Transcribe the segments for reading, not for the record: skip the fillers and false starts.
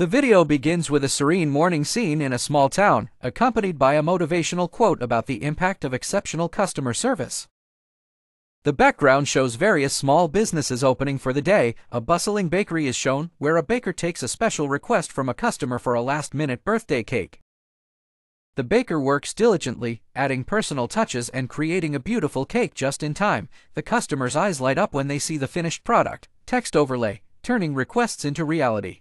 The video begins with a serene morning scene in a small town, accompanied by a motivational quote about the impact of exceptional customer service. The background shows various small businesses opening for the day. A bustling bakery is shown, where a baker takes a special request from a customer for a last-minute birthday cake. The baker works diligently, adding personal touches and creating a beautiful cake just in time. The customer's eyes light up when they see the finished product. Text overlay, turning requests into reality.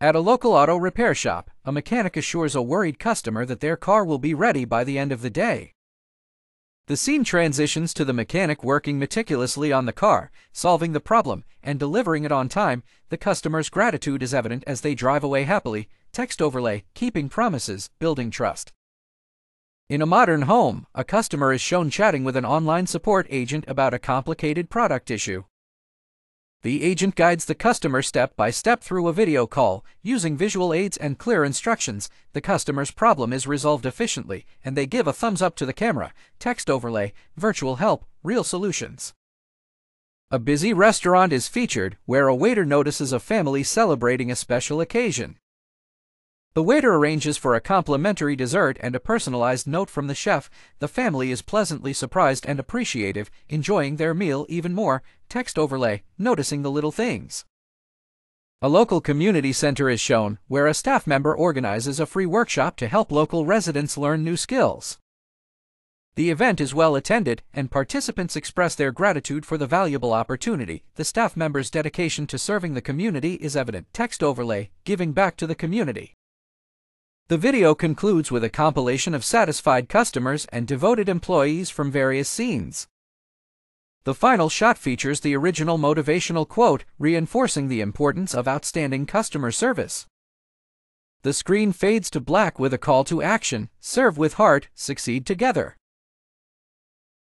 At a local auto repair shop, a mechanic assures a worried customer that their car will be ready by the end of the day. The scene transitions to the mechanic working meticulously on the car, solving the problem, and delivering it on time. The customer's gratitude is evident as they drive away happily. Text overlay, keeping promises, building trust. In a modern home, a customer is shown chatting with an online support agent about a complicated product issue. The agent guides the customer step by step through a video call. Using visual aids and clear instructions, the customer's problem is resolved efficiently, and they give a thumbs up to the camera. Text overlay, virtual help, real solutions. A busy restaurant is featured, where a waiter notices a family celebrating a special occasion. The waiter arranges for a complimentary dessert and a personalized note from the chef. The family is pleasantly surprised and appreciative, enjoying their meal even more. Text overlay, noticing the little things. A local community center is shown, where a staff member organizes a free workshop to help local residents learn new skills. The event is well attended, and participants express their gratitude for the valuable opportunity. The staff member's dedication to serving the community is evident. Text overlay, giving back to the community. The video concludes with a compilation of satisfied customers and devoted employees from various scenes. The final shot features the original motivational quote, reinforcing the importance of outstanding customer service. The screen fades to black with a call to action: serve with heart, succeed together.